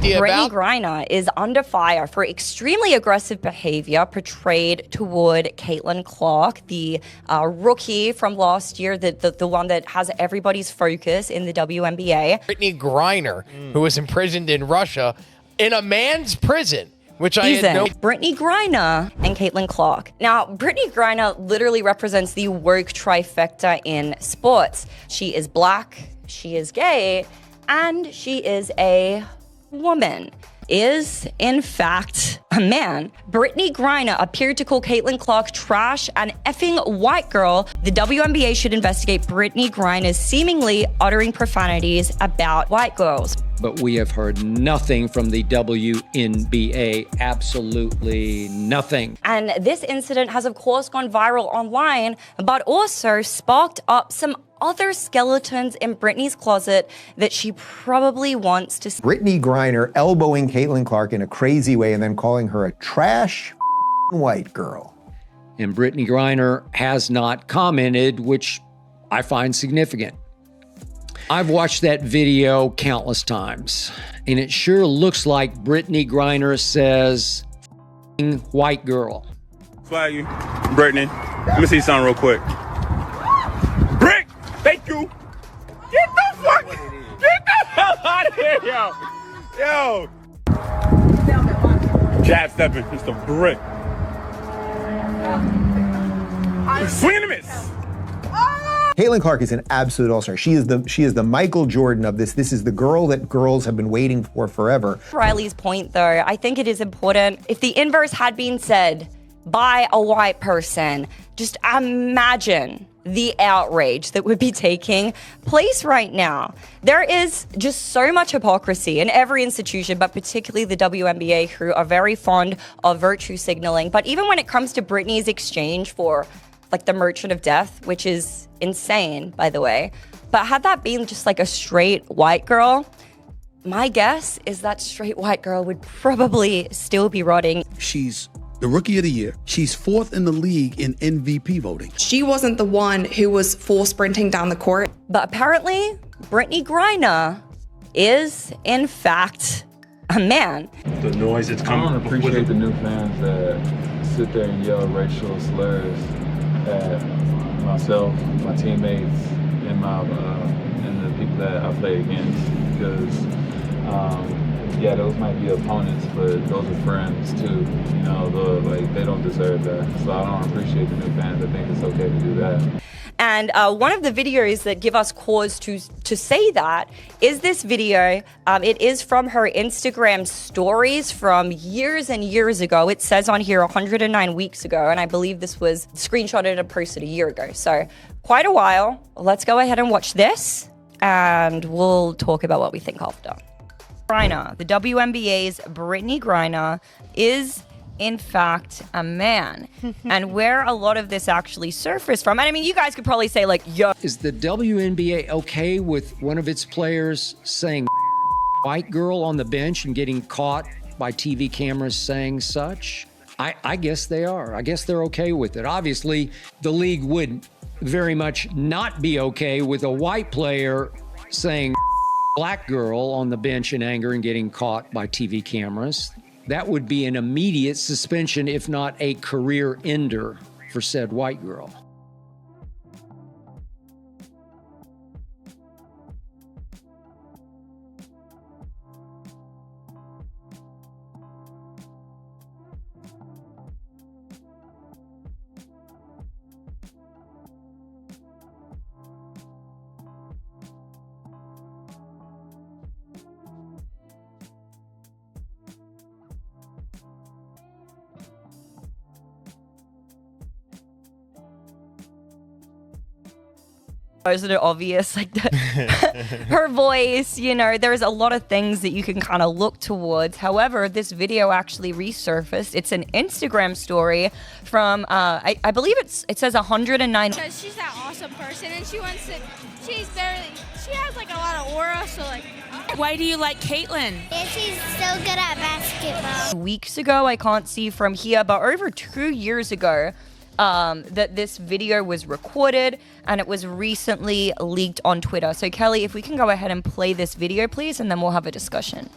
Brittney Griner is under fire for extremely aggressive behavior portrayed toward Caitlin Clark, the rookie from last year, the one that has everybody's focus in the WNBA. Brittney Griner, who was imprisoned in Russia in a man's prison, which I had no... Brittney Griner and Caitlin Clark. Now, Brittney Griner literally represents the woke trifecta in sports. She is black, she is gay, and she is a woman. Is, in fact, a man. Brittney Griner appeared to call Caitlin Clark trash and effing white girl. The WNBA should investigate Brittney Griner's seemingly uttering profanities about white girls. But we have heard nothing from the WNBA, absolutely nothing. And this incident has, of course, gone viral online, but also sparked up some other skeletons in Brittney's closet that she probably wants to see. Brittney Griner elbowing Caitlin Clark in a crazy way and then calling her a trash white girl. And Brittney Griner has not commented, which I find significant. I've watched that video countless times, and it sure looks like Brittney Griner says, white girl. Flag you. Brittney, let me see something real quick. Brick! Thank you! Get the hell out of here, yo! Jab stepping, it's a brick. Swing and a miss! Caitlin Clark is an absolute all-star. She is the Michael Jordan of this. This is the girl that girls have been waiting for forever. Riley's point, though, I think it is important. If the inverse had been said by a white person, just imagine the outrage that would be taking place right now. There is just so much hypocrisy in every institution, but particularly the WNBA, who are very fond of virtue signaling. But even when it comes to Brittney's exchange for like the Merchant of Death, which is insane, by the way. But had that been just like a straight white girl, my guess is that straight white girl would probably still be rotting. She's the Rookie of the Year. She's 4th in the league in MVP voting. She wasn't the one who was full sprinting down the court. But apparently, Brittney Griner is, in fact, a man. The noise that's coming. I don't appreciate the new fans that sit there and yell racial slurs at myself, my teammates, and the people that I play against, because yeah, those might be opponents, but those are friends too. You know, they don't deserve that. So I don't appreciate the new fans. I think it's okay to do that. And one of the videos that give us cause to say that is this video. It is from her Instagram stories from years and years ago. It says on here 109 weeks ago, and I believe this was screenshotted and posted a year ago. So quite a while. Let's go ahead and watch this, and we'll talk about what we think after. Griner, the WNBA's Brittney Griner, is in fact a man. And where a lot of this actually surfaced from, and I mean, you guys could probably say like, yo. Is the WNBA okay with one of its players saying white girl on the bench and getting caught by TV cameras saying such? I guess they are. I guess they're okay with it. Obviously, the league would very much not be okay with a white player saying black girl on the bench in anger and getting caught by TV cameras. That would be an immediate suspension, if not a career ender for said white girl. Isn't it obvious? Like her voice, you know, there's a lot of things that you can kind of look towards. However, this video actually resurfaced. It's an Instagram story from, I believe it says 109. Because she's that awesome person and she has like a lot of aura, so like. Why do you like Caitlin? Yeah, she's so good at basketball. Weeks ago, I can't see from here, but over 2 years ago, that this video was recorded and it was recently leaked on Twitter. So Kelly, if we can go ahead and play this video, please, and then we'll have a discussion.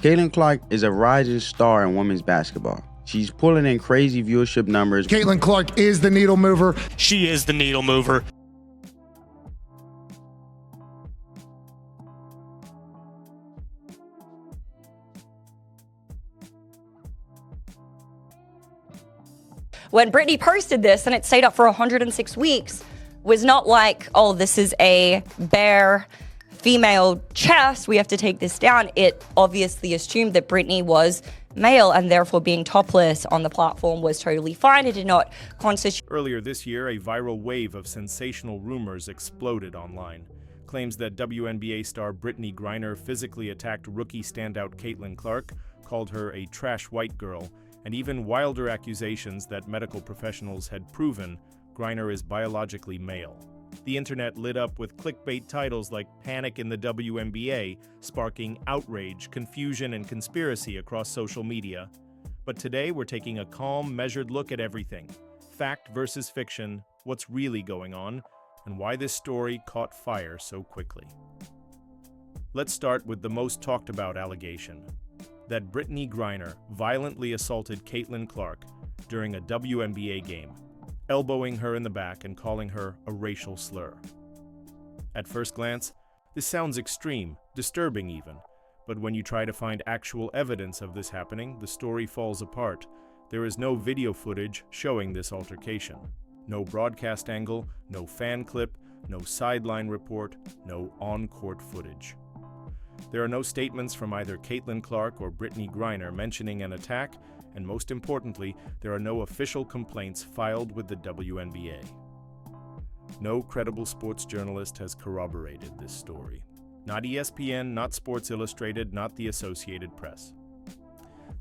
Caitlin Clark is a rising star in women's basketball. She's pulling in crazy viewership numbers. Caitlin Clark is the needle mover. She is the needle mover. When Brittney posted this and it stayed up for 106 weeks, was not like, oh, this is a bare female chest, we have to take this down. It obviously assumed that Brittney was male and therefore being topless on the platform was totally fine. It did not constitute. Earlier this year, a viral wave of sensational rumors exploded online. Claims that WNBA star Brittney Griner physically attacked rookie standout Caitlin Clark, called her a trash white girl, and even wilder accusations that medical professionals had proven Griner is biologically male. The internet lit up with clickbait titles like Panic in the WNBA, sparking outrage, confusion, and conspiracy across social media. But today we're taking a calm, measured look at everything. Fact versus fiction, what's really going on, and why this story caught fire so quickly. Let's start with the most talked about allegation, that Brittney Griner violently assaulted Caitlin Clark during a WNBA game, elbowing her in the back and calling her a racial slur. At first glance, this sounds extreme, disturbing even, but when you try to find actual evidence of this happening, the story falls apart. There is no video footage showing this altercation. No broadcast angle, no fan clip, no sideline report, no on-court footage. There are no statements from either Caitlin Clark or Brittney Griner mentioning an attack, and most importantly, there are no official complaints filed with the WNBA. No credible sports journalist has corroborated this story. Not ESPN, not Sports Illustrated, not the Associated Press.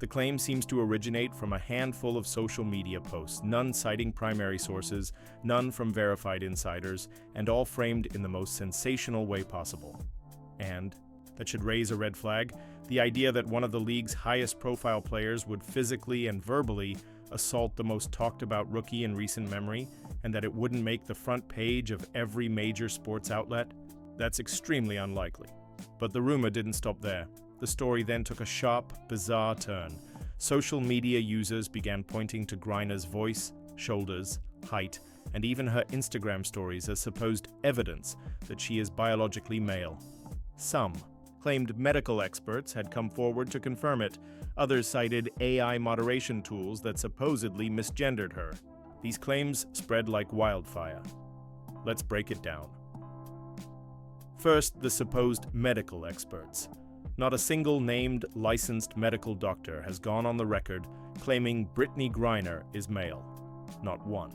The claim seems to originate from a handful of social media posts, none citing primary sources, none from verified insiders, and all framed in the most sensational way possible. And that should raise a red flag, the idea that one of the league's highest profile players would physically and verbally assault the most talked about rookie in recent memory, and that it wouldn't make the front page of every major sports outlet, that's extremely unlikely. But the rumor didn't stop there. The story then took a sharp, bizarre turn. Social media users began pointing to Griner's voice, shoulders, height, and even her Instagram stories as supposed evidence that she is biologically male. Some claimed medical experts had come forward to confirm it. Others cited AI moderation tools that supposedly misgendered her. These claims spread like wildfire. Let's break it down. First, the supposed medical experts. Not a single named licensed medical doctor has gone on the record claiming Brittney Griner is male. Not one.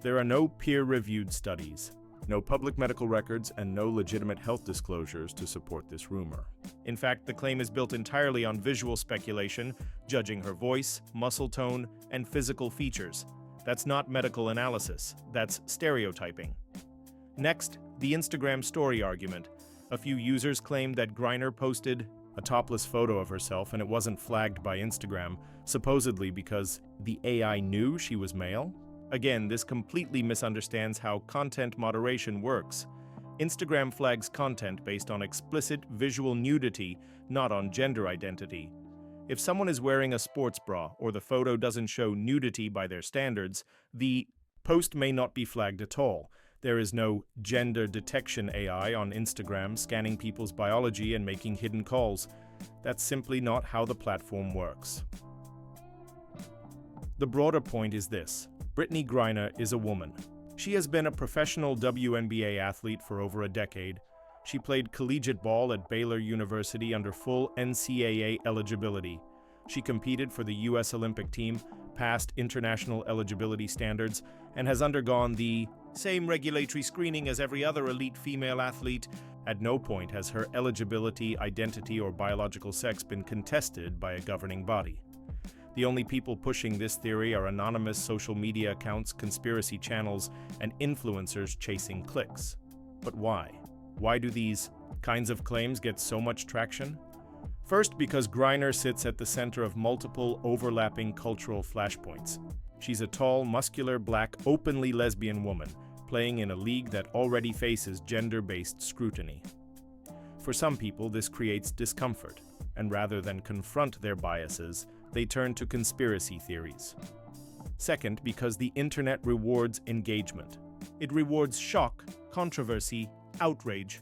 There are no peer-reviewed studies, no public medical records, and no legitimate health disclosures to support this rumor. In fact, the claim is built entirely on visual speculation, judging her voice, muscle tone, and physical features. That's not medical analysis, that's stereotyping. Next, the Instagram story argument. A few users claimed that Griner posted a topless photo of herself and it wasn't flagged by Instagram, supposedly because the AI knew she was male. Again, this completely misunderstands how content moderation works. Instagram flags content based on explicit visual nudity, not on gender identity. If someone is wearing a sports bra or the photo doesn't show nudity by their standards, the post may not be flagged at all. There is no gender detection AI on Instagram scanning people's biology and making hidden calls. That's simply not how the platform works. The broader point is this. Brittney Griner is a woman. She has been a professional WNBA athlete for over a decade. She played collegiate ball at Baylor University under full NCAA eligibility. She competed for the U.S. Olympic team, passed international eligibility standards, and has undergone the same regulatory screening as every other elite female athlete. At no point has her eligibility, identity, or biological sex been contested by a governing body. The only people pushing this theory are anonymous social media accounts, conspiracy channels, and influencers chasing clicks. But why? Why do these kinds of claims get so much traction? First, because Griner sits at the center of multiple overlapping cultural flashpoints. She's a tall, muscular, black, openly lesbian woman, playing in a league that already faces gender-based scrutiny. For some people, this creates discomfort. and rather than confront their biases, they turn to conspiracy theories. Second, because the internet rewards engagement. It rewards shock, controversy, outrage.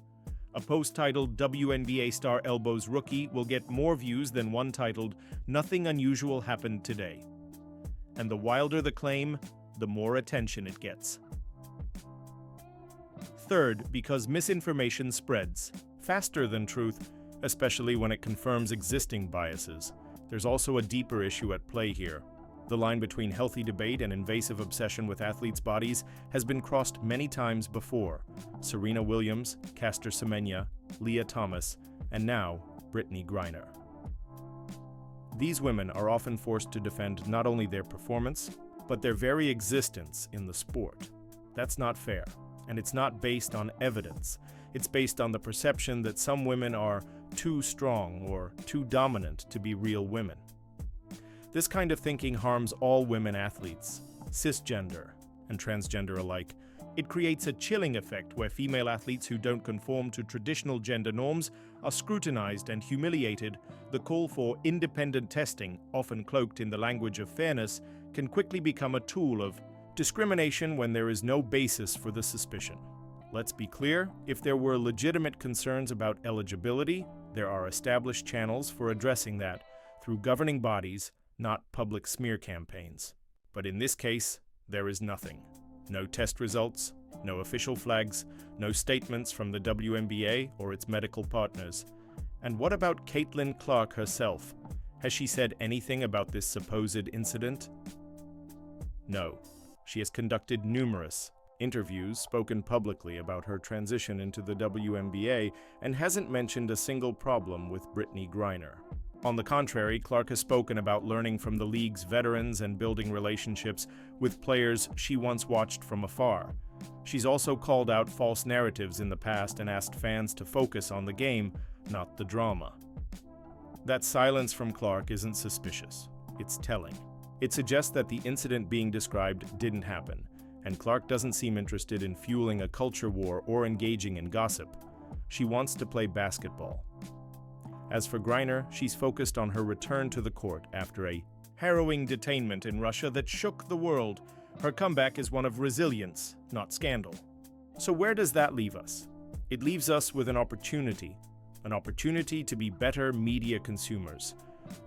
A post titled WNBA star elbows rookie will get more views than one titled Nothing Unusual Happened Today. And the wilder the claim, the more attention it gets. Third, because misinformation spreads faster than truth, especially when it confirms existing biases. There's also a deeper issue at play here. The line between healthy debate and invasive obsession with athletes' bodies has been crossed many times before. Serena Williams, Caster Semenya, Leah Thomas, and now Brittney Griner. These women are often forced to defend not only their performance, but their very existence in the sport. That's not fair, and it's not based on evidence. It's based on the perception that some women are too strong or too dominant to be real women. This kind of thinking harms all women athletes, cisgender and transgender alike. It creates a chilling effect where female athletes who don't conform to traditional gender norms are scrutinized and humiliated. The call for independent testing, often cloaked in the language of fairness, can quickly become a tool of discrimination when there is no basis for the suspicion. Let's be clear, if there were legitimate concerns about eligibility, there are established channels for addressing that through governing bodies, not public smear campaigns. But in this case, there is nothing. No test results, no official flags, no statements from the WNBA or its medical partners. And what about Caitlin Clark herself? Has she said anything about this supposed incident? No. She has conducted numerous interviews, spoken publicly about her transition into the WNBA, and hasn't mentioned a single problem with Brittney Griner. On the contrary, Clark has spoken about learning from the league's veterans and building relationships with players she once watched from afar. She's also called out false narratives in the past and asked fans to focus on the game, not the drama. That silence from Clark isn't suspicious. It's telling. It suggests that the incident being described didn't happen, and Clark doesn't seem interested in fueling a culture war or engaging in gossip. She wants to play basketball. As for Griner, she's focused on her return to the court after a harrowing detainment in Russia that shook the world. Her comeback is one of resilience, not scandal. So where does that leave us? It leaves us with an opportunity to be better media consumers,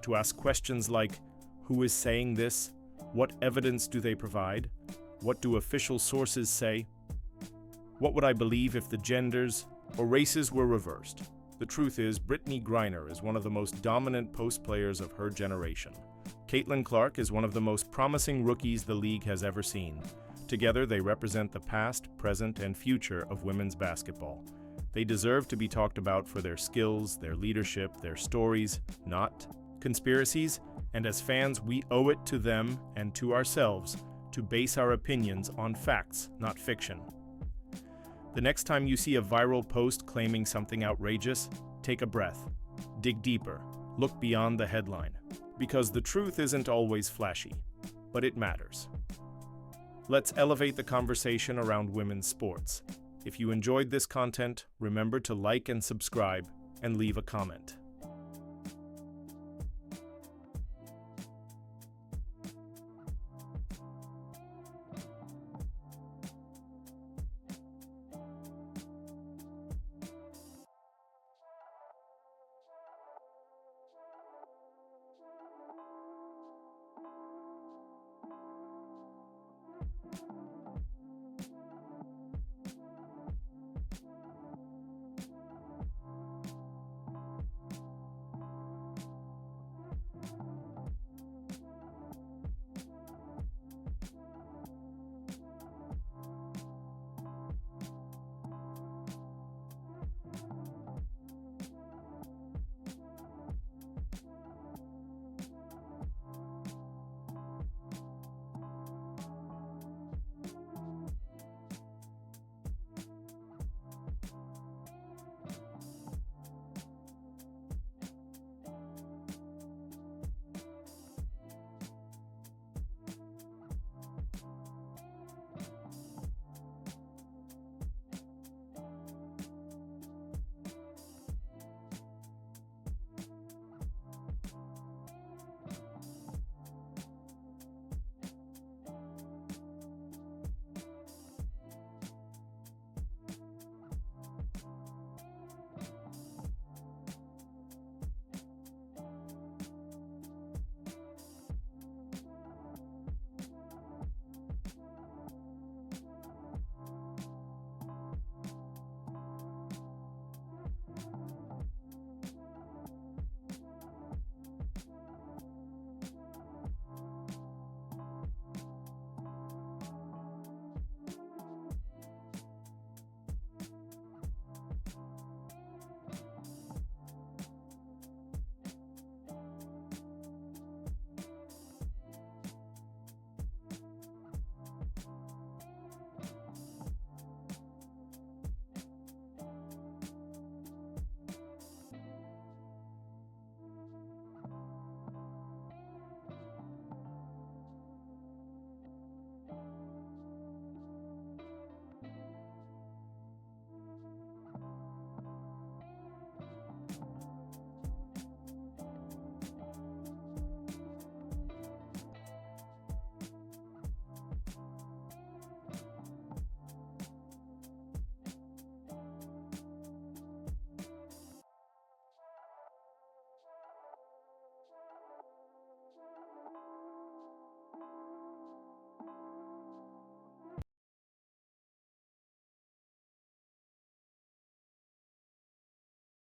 to ask questions like, who is saying this? What evidence do they provide? What do official sources say? What would I believe if the genders or races were reversed? The truth is, Brittney Griner is one of the most dominant post players of her generation. Caitlin Clark is one of the most promising rookies the league has ever seen. Together, they represent the past, present, and future of women's basketball. They deserve to be talked about for their skills, their leadership, their stories, not conspiracies, and as fans, we owe it to them and to ourselves to base our opinions on facts, not fiction. The next time you see a viral post claiming something outrageous, take a breath, dig deeper, look beyond the headline. Because the truth isn't always flashy, but it matters. Let's elevate the conversation around women's sports. If you enjoyed this content, remember to like and subscribe and leave a comment.